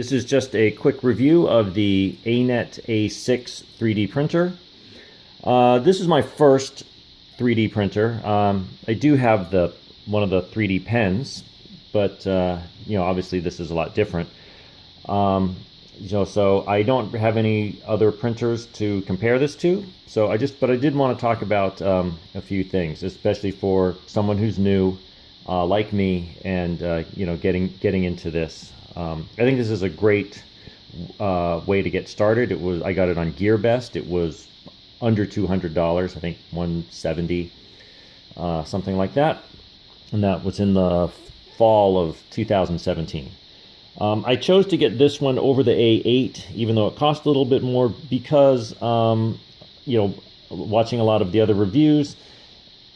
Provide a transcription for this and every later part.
This is just a quick review of the Anet A6 3D printer. This is my first 3D printer. I do have one of the 3D pens, but obviously this is a lot different. So I don't have any other printers to compare this to. But I did want to talk about a few things, especially for someone who's new, like me, and getting into this. I think this is a great way to get started. I got it on GearBest. It was under $200, I think $170, something like that, and that was in the fall of 2017. I chose to get this one over the A8, even though it cost a little bit more, because watching a lot of the other reviews,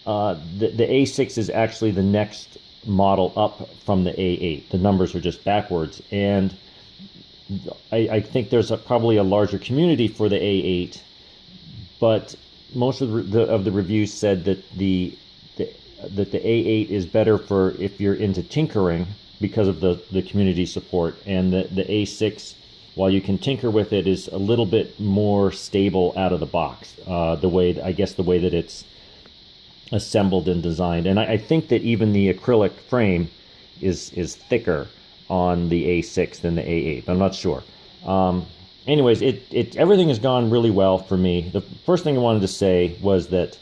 the A6 is actually the next model up from the A8. The numbers are just backwards, and I think there's probably a larger community for the A8, but most of the reviews said that the A8 is better for if you're into tinkering because of the community support, and the A6, while you can tinker with it, is a little bit more stable out of the box. The way that it's assembled and designed, and I think that even the acrylic frame is thicker on the A6 than the A8. I'm not sure. Anyways, everything has gone really well for me. The first thing I wanted to say was that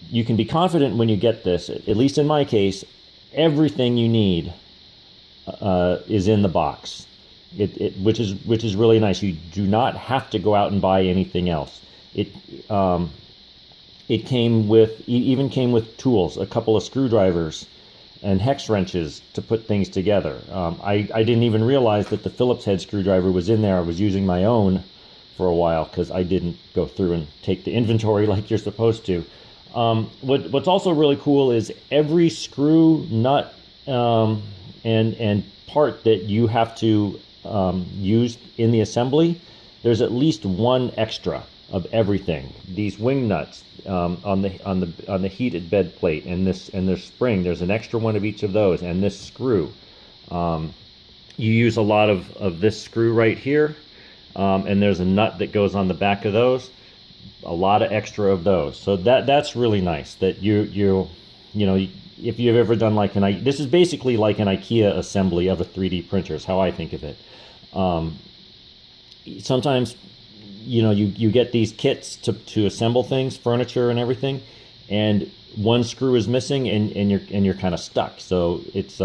you can be confident when you get this. At least in my case, everything you need is in the box. Which is really nice. You do not have to go out and buy anything else. It came with tools, a couple of screwdrivers and hex wrenches to put things together. I didn't even realize that the Phillips head screwdriver was in there. I was using my own for a while because I didn't go through and take the inventory like you're supposed to. What's also really cool is every screw, nut, and part that you have to use in the assembly, there's at least one extra of everything. These wing nuts on the heated bed plate, and this spring, there's an extra one of each of those, and this screw. You use a lot of this screw right here, and there's a nut that goes on the back of those. A lot of extra of those. So that's really nice. That if you've ever done this is basically like an IKEA assembly of a 3D printer, is how I think of it. Sometimes you get these kits to assemble things, furniture and everything, and one screw is missing, and you're kind of stuck. So it's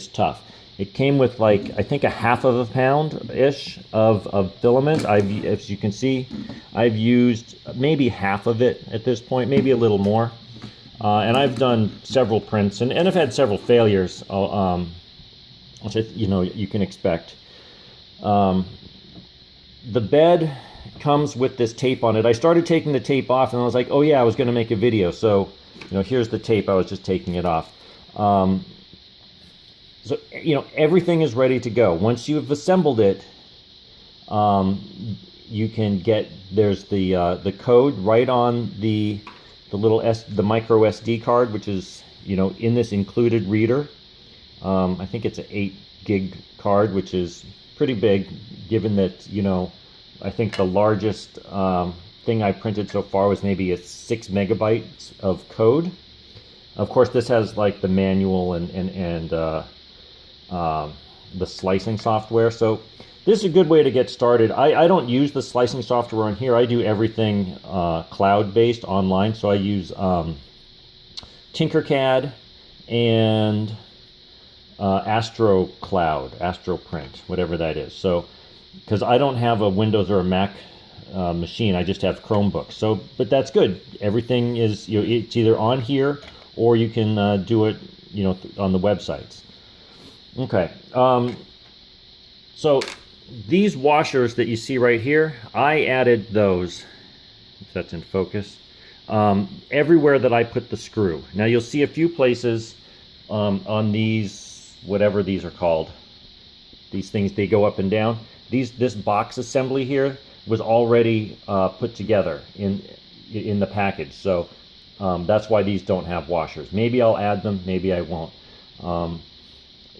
tough. It came with I think a half of a pound ish of filament. As you can see, I've used maybe half of it at this point, maybe a little more, and I've done several prints, and I've had several failures, which you can expect. The bed comes with this tape on it. I started taking the tape off, and I was like, oh yeah, I was going to make a video, so here's the tape. I was just taking it off. So everything is ready to go. Once you've assembled it, you can there's the code right on the micro SD card, which is in this included reader. I think it's an 8 gig card, which is pretty big, given that I think the largest thing I printed so far was maybe 6 megabytes of code. Of course, this has the manual and the slicing software. So this is a good way to get started. I don't use the slicing software on here. I do everything cloud-based online. So I use Tinkercad and AstroPrint, whatever that is. So, because I don't have a Windows or a Mac machine, I just have Chromebooks. But that's good. Everything is it's either on here, or you can do it on the websites. Okay. So these washers that you see right here, I added those. If that's in focus. Everywhere that I put the screw. Now you'll see a few places on these, whatever these are called. These things, they go up and down. This box assembly here was already put together in the package, so that's why these don't have washers. Maybe I'll add them, maybe I won't.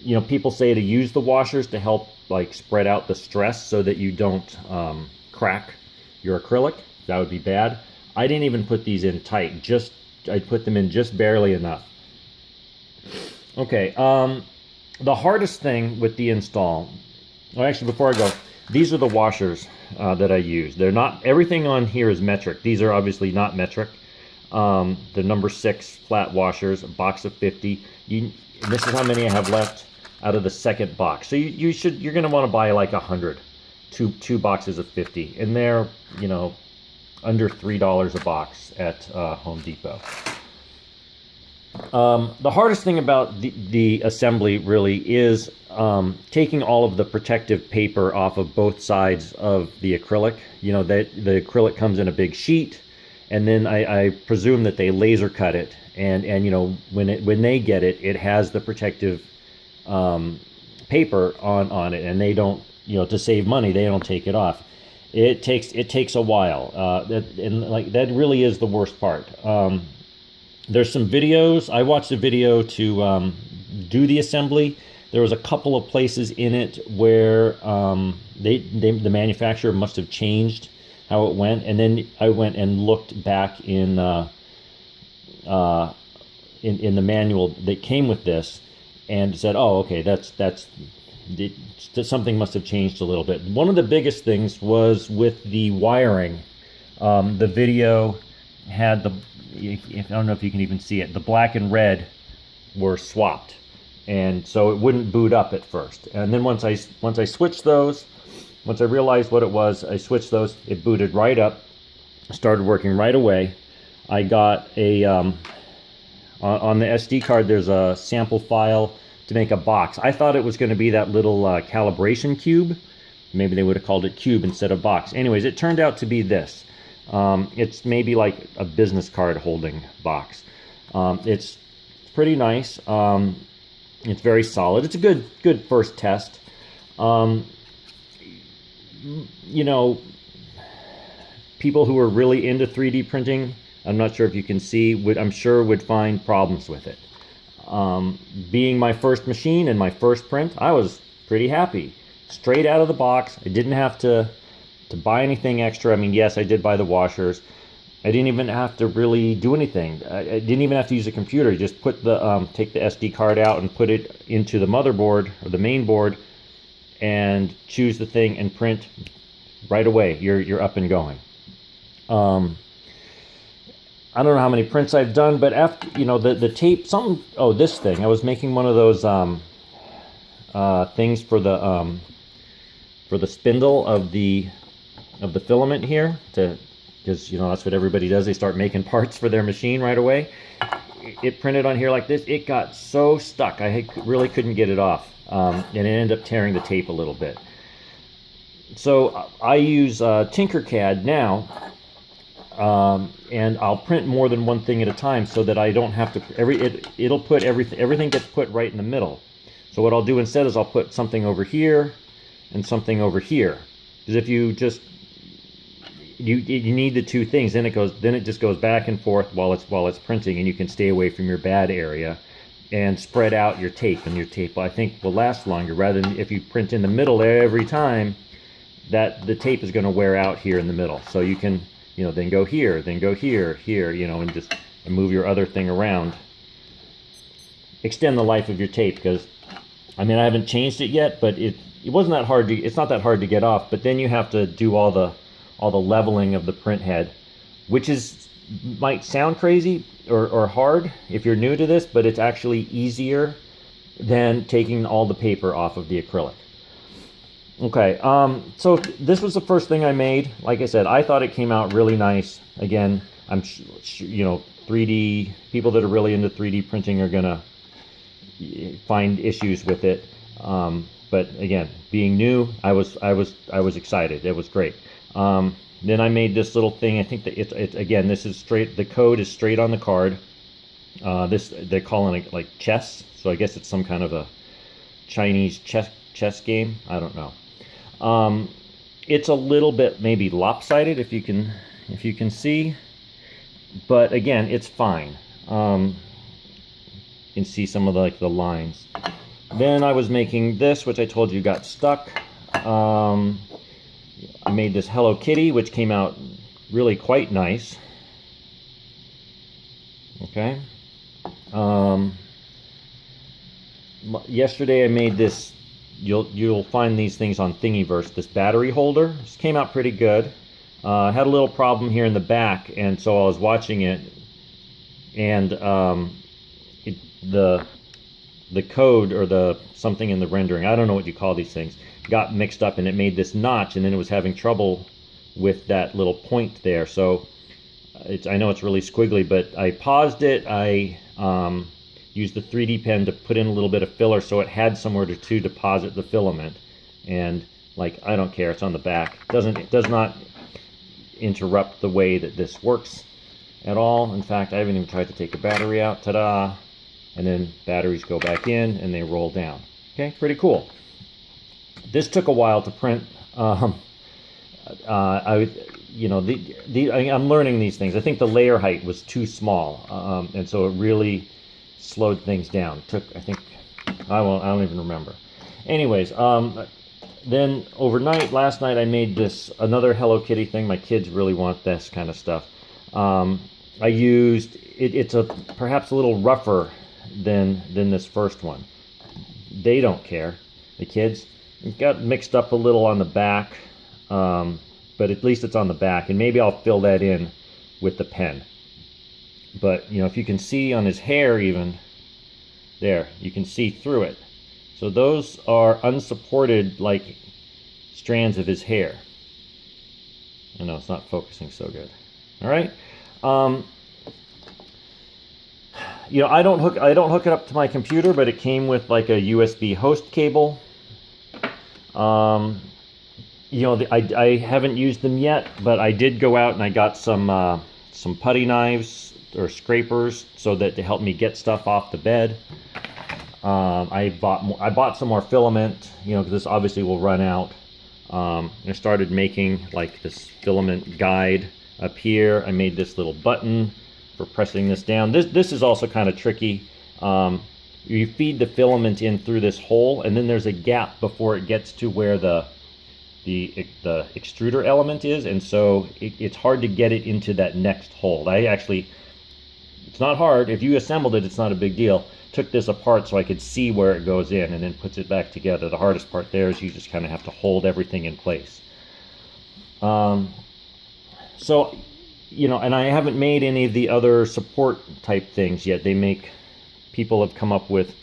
you know, people say to use the washers to help like spread out the stress so that you don't crack your acrylic. That would be bad. I didn't even put these in tight. I put them in just barely enough. Okay, the hardest thing with the install, well, actually, before I go, these are the washers that I use. They're not, everything on here is metric. These are obviously not metric. The number 6 flat washers, a box of 50. This is how many I have left out of the second box. So you're going to want to buy like 100, two boxes of 50, and they're, you know, under $3 a box at Home Depot. The hardest thing about the assembly really is taking all of the protective paper off of both sides of the acrylic. You know, the acrylic comes in a big sheet, and then I presume that they laser cut it, and you know, when they get it, it has the protective paper on it, and they don't, you know, to save money, they don't take it off. It takes a while, and like that really is the worst part. There's some videos. I watched a video to do the assembly. There was a couple of places in it where the manufacturer must have changed how it went, and then I went and looked back in the manual that came with this, and said, "Oh, okay, something must have changed a little bit." One of the biggest things was with the wiring. The video had I don't know if you can even see it, the black and red were swapped, and so it wouldn't boot up at first. And then once I switched those, once I realized what it was, I switched those, it booted right up, started working right away. I got a on the SD card, there's a sample file to make a box. I thought it was going to be that little calibration cube. Maybe they would have called it cube instead of box. Anyways, it turned out to be this. It's maybe like a business card holding box. It's pretty nice. It's very solid. It's a good first test. You know, people who are really into 3D printing, I'm not sure if you can see, I'm sure would find problems with it. Being my first machine and my first print, I was pretty happy. Straight out of the box. I didn't have to buy anything extra. I mean, yes, I did buy the washers. I didn't even have to really do anything. I didn't even have to use a computer. You just put take the SD card out and put it into the motherboard or the main board, and choose the thing and print right away. You're up and going. I don't know how many prints I've done, but after, you know, the tape, this thing. I was making one of those things for the spindle of the filament here, because, you know, that's what everybody does. They start making parts for their machine right away. It printed on here like this. It got so stuck. I really couldn't get it off, and it ended up tearing the tape a little bit. So I use Tinkercad now, and I'll print more than one thing at a time so that I don't have to. It'll put everything gets put right in the middle. So what I'll do instead is I'll put something over here and something over here, because if you just you need the two things, then it just goes back and forth while it's printing, and you can stay away from your bad area and spread out your tape, and your tape, I think, will last longer, rather than if you print in the middle every time, that the tape is going to wear out here in the middle. So you can, you know, then go here, here, you know, and just move your other thing around. Extend the life of your tape, because I mean, I haven't changed it yet, but it wasn't that hard it's not that hard to get off, but then you have to do all the leveling of the print head, which might sound crazy or hard if you're new to this, but it's actually easier than taking all the paper off of the acrylic. Okay, so this was the first thing I made. Like I said, I thought it came out really nice. Again, you know, 3D people that are really into 3D printing are gonna find issues with it. But again, being new, I was excited. It was great. Then I made this little thing. I think that it's again, this is straight. The code is straight on the card. They're calling it like chess. So I guess it's some kind of a Chinese chess game. I don't know. It's a little bit maybe lopsided if you can see, but again, it's fine. You can see some of the lines. Then I was making this, which I told you got stuck. I made this Hello Kitty, which came out really quite nice. Okay. Yesterday I made this. You'll find these things on Thingiverse. This battery holder. This came out pretty good. I had a little problem here in the back, and so I was watching it, and the code or the something in the rendering, I don't know what you call these things, got mixed up, and it made this notch, and then it was having trouble with that little point there. So I know it's really squiggly, but I paused it. I used the 3D pen to put in a little bit of filler so it had somewhere to deposit the filament. And like, I don't care, it's on the back. It does not interrupt the way that this works at all. In fact, I haven't even tried to take the battery out. Ta-da! And then batteries go back in and they roll down. Okay, pretty cool. This took a while to print. I'm learning these things. I think the layer height was too small, and so it really slowed things down. I think I don't even remember. Anyways, then overnight, last night, I made another Hello Kitty thing. My kids really want this kind of stuff. I used it's perhaps a little rougher than this first one. They don't care, the kids. It got mixed up a little on the back, but at least it's on the back, and maybe I'll fill that in with the pen. But if you can see on his hair, even there, you can see through it. So those are unsupported, like, strands of his hair. I know it's not focusing so good. All right. I don't hook it up to my computer, but it came with like a USB host cable. I haven't used them yet, but I did go out and I got some putty knives or scrapers so that to help me get stuff off the bed. I bought some more filament, because this obviously will run out. I started making like this filament guide up here. I made this little button for pressing this down. This is also kind of tricky. You feed the filament in through this hole, and then there's a gap before it gets to where the extruder element is, and so it's hard to get it into that next hole. It's not hard. If you assembled it, it's not a big deal. Took this apart so I could see where it goes in, and then puts it back together. The hardest part there is you just kind of have to hold everything in place. And I haven't made any of the other support type things yet. People have come up with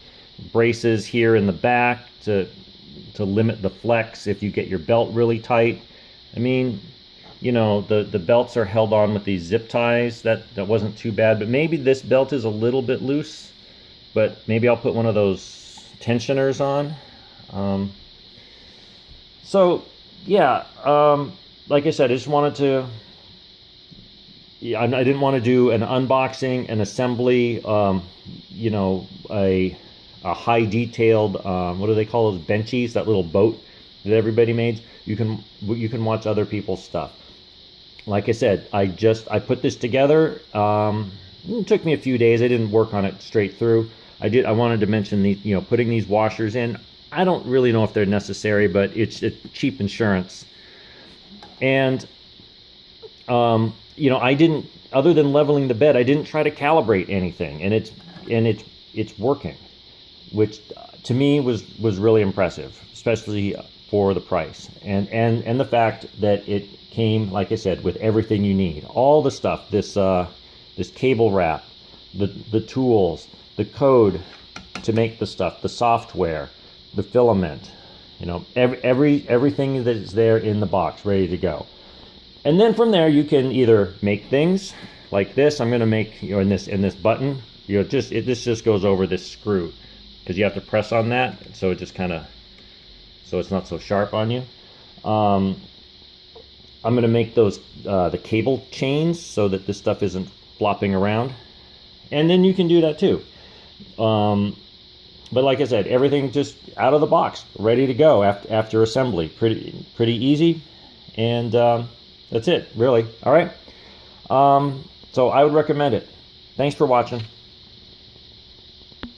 braces here in the back to limit the flex if you get your belt really tight. I mean, the belts are held on with these zip ties. That wasn't too bad, but maybe this belt is a little bit loose, but maybe I'll put one of those tensioners on. Like I said, I just wanted to, I didn't want to do an unboxing, an assembly, a high detailed, what do they call those benchies, that little boat that everybody made. You can watch other people's stuff. Like I said, I put this together. It took me a few days. I didn't work on it straight through. I wanted to mention putting these washers in. I don't really know if they're necessary, but it's cheap insurance. And I didn't, other than leveling the bed, I didn't try to calibrate anything, and it's working, which to me was really impressive, especially for the price, and the fact that it came, like I said, with everything you need, all the stuff, this cable wrap, the tools, the code to make the stuff, the software, the filament, everything that is there in the box, ready to go. And then from there, you can either make things like this. I'm going to make, in this button, this just goes over this screw, because you have to press on that, so it just so it's not so sharp on you. I'm going to make those the cable chains so that this stuff isn't flopping around, and then you can do that too. But like I said, everything just out of the box, ready to go after assembly. Pretty easy, and that's it, really. All right. So I would recommend it. Thanks for watching.